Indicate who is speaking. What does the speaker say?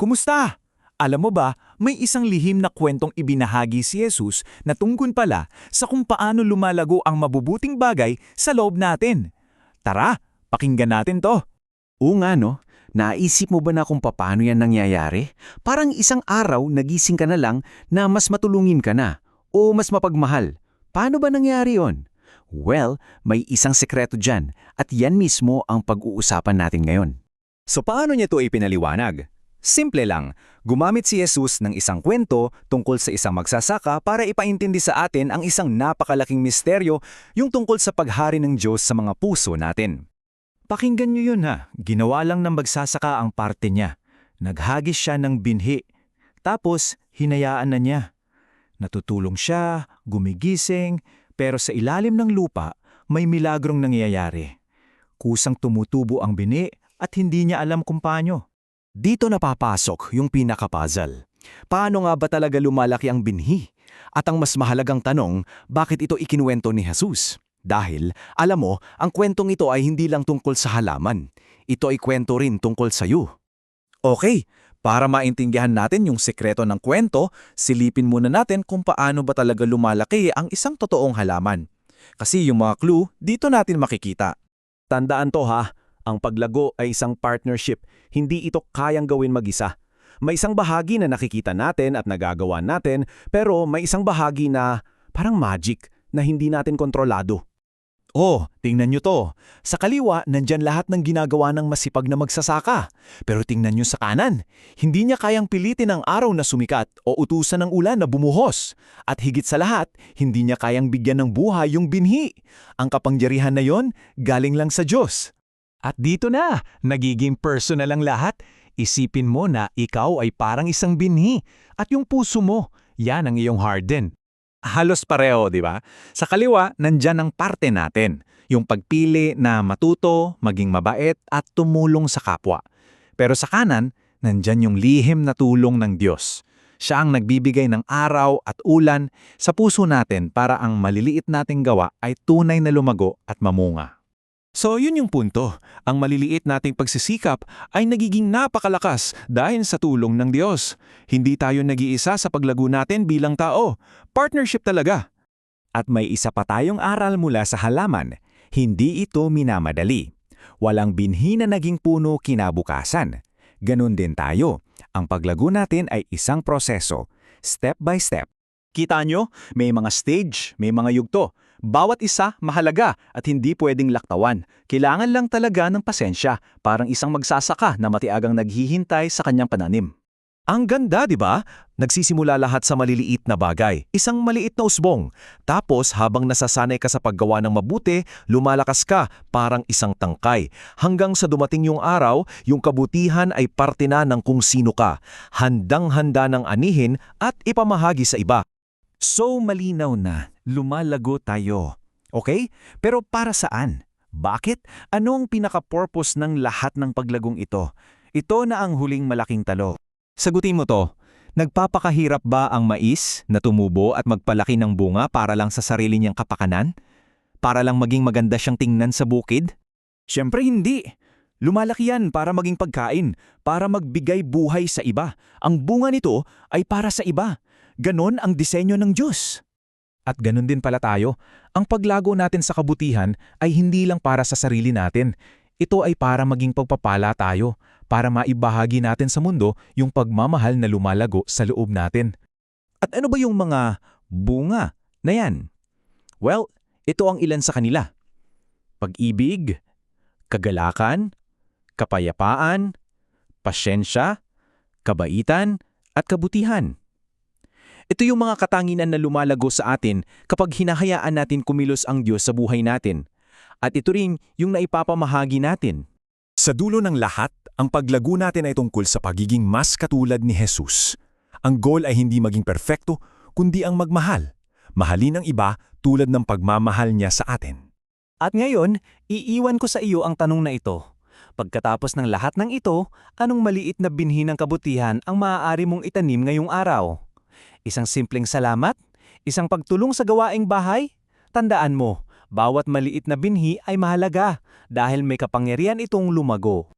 Speaker 1: Kumusta? Alam mo ba, may isang lihim na kwentong ibinahagi si Jesus na tungkol pala sa kung paano lumalago ang mabubuting bagay sa loob natin. Tara, pakinggan natin to.
Speaker 2: Oo nga no, naisip mo ba na kung paano yan nangyayari? Parang isang araw nagising ka na lang na mas matulungin ka na o mas mapagmahal. Paano ba nangyari yon? Well, may isang sekreto dyan at yan mismo ang pag-uusapan natin ngayon.
Speaker 3: So paano niya ito ipinaliwanag? Simple lang, gumamit si Jesus ng isang kwento tungkol sa isang magsasaka para ipaintindi sa atin ang isang napakalaking misteryo, yung tungkol sa paghari ng Diyos sa mga puso natin.
Speaker 1: Pakinggan niyo yun ha, ginawa lang ng magsasaka ang parte niya. Naghagis siya ng binhi, tapos hinayaan na niya. Natutulong siya, gumigising, pero sa ilalim ng lupa may milagrong nangyayari. Kusang tumutubo ang binhi at hindi niya alam kung paano.
Speaker 2: Dito napapasok yung pinaka-puzzle. Paano nga ba talaga lumalaki ang binhi? At ang mas mahalagang tanong, bakit ito ikinuwento ni Jesus? Dahil, alam mo, ang kwentong ito ay hindi lang tungkol sa halaman. Ito ay kwento rin tungkol sa iyo.
Speaker 1: Okay, para maintindihan natin yung sekreto ng kwento, silipin muna natin kung paano ba talaga lumalaki ang isang totoong halaman. Kasi yung mga clue, dito natin makikita.
Speaker 3: Tandaan to ha, ang paglago ay isang partnership, hindi ito kayang gawin mag-isa. May isang bahagi na nakikita natin at nagagawa natin, pero may isang bahagi na parang magic na hindi natin kontrolado.
Speaker 1: Oh, tingnan nyo to. Sa kaliwa, nandyan lahat ng ginagawa ng masipag na magsasaka. Pero tingnan nyo sa kanan, hindi niya kayang pilitin ang araw na sumikat o utusan ng ulan na bumuhos. At higit sa lahat, hindi niya kayang bigyan ng buhay yung binhi. Ang kapangyarihan na yon, galing lang sa Diyos. At dito na, nagiging personal ang lahat. Isipin mo na ikaw ay parang isang binhi at yung puso mo, yan ang iyong harden. Halos pareho, di ba? Sa kaliwa, nandyan ang parte natin, yung pagpili na matuto, maging mabait at tumulong sa kapwa. Pero sa kanan, nandyan yung lihim na tulong ng Diyos. Siya ang nagbibigay ng araw at ulan sa puso natin para ang maliliit nating gawa ay tunay na lumago at mamunga. So yun yung punto, ang maliliit nating pagsisikap ay nagiging napakalakas dahil sa tulong ng Diyos. Hindi tayo nag-iisa sa paglago natin bilang tao, partnership talaga.
Speaker 3: At may isa pa tayong aral mula sa halaman, hindi ito minamadali. Walang binhi na naging puno kinabukasan. Ganun din tayo, ang paglago natin ay isang proseso, step by step. Kita nyo, may mga stage, may mga yugto. Bawat isa mahalaga at hindi pwedeng laktawan. Kailangan lang talaga ng pasensya, parang isang magsasaka na matiagang naghihintay sa kanyang pananim.
Speaker 1: Ang ganda, di ba? Nagsisimula lahat sa maliliit na bagay, isang maliit na usbong. Tapos habang nasasanay ka sa paggawa ng mabuti, lumalakas ka parang isang tangkay. Hanggang sa dumating yung araw, yung kabutihan ay parte na ng kung sino ka. Handang-handa ng anihin at ipamahagi sa iba. So malinaw na, lumalago tayo. Okay? Pero para saan? Bakit? Ano ang pinaka-purpose ng lahat ng paglagong ito? Ito na ang huling malaking talo. Sagutin mo to, nagpapakahirap ba ang mais na tumubo at magpalaki ng bunga para lang sa sarili niyang kapakanan? Para lang maging maganda siyang tingnan sa bukid? Siyempre hindi. Lumalaki yan para maging pagkain, para magbigay buhay sa iba. Ang bunga nito ay para sa iba. Ganon ang disenyo ng Diyos. At ganon din pala tayo, ang paglago natin sa kabutihan ay hindi lang para sa sarili natin. Ito ay para maging pagpapala tayo, para maibahagi natin sa mundo yung pagmamahal na lumalago sa loob natin. At ano ba yung mga bunga na yan? Well, ito ang ilan sa kanila. Pag-ibig, kagalakan, kapayapaan, pasyensya, kabaitan, at kabutihan. Ito yung mga katangian na lumalago sa atin kapag hinahayaan natin kumilos ang Diyos sa buhay natin. At ito rin yung naipapamahagi natin. Sa dulo ng lahat, ang paglago natin ay tungkol sa pagiging mas katulad ni Jesus. Ang goal ay hindi maging perfecto, kundi ang magmahal. Mahalin ang iba tulad ng pagmamahal niya sa atin.
Speaker 3: At ngayon, iiwan ko sa iyo ang tanong na ito. Pagkatapos ng lahat ng ito, anong maliit na binhi ng kabutihan ang maaari mong itanim ngayong araw? Isang simpleng salamat? Isang pagtulong sa gawaing bahay? Tandaan mo, bawat maliit na binhi ay mahalaga dahil may kapangyarihan itong lumago.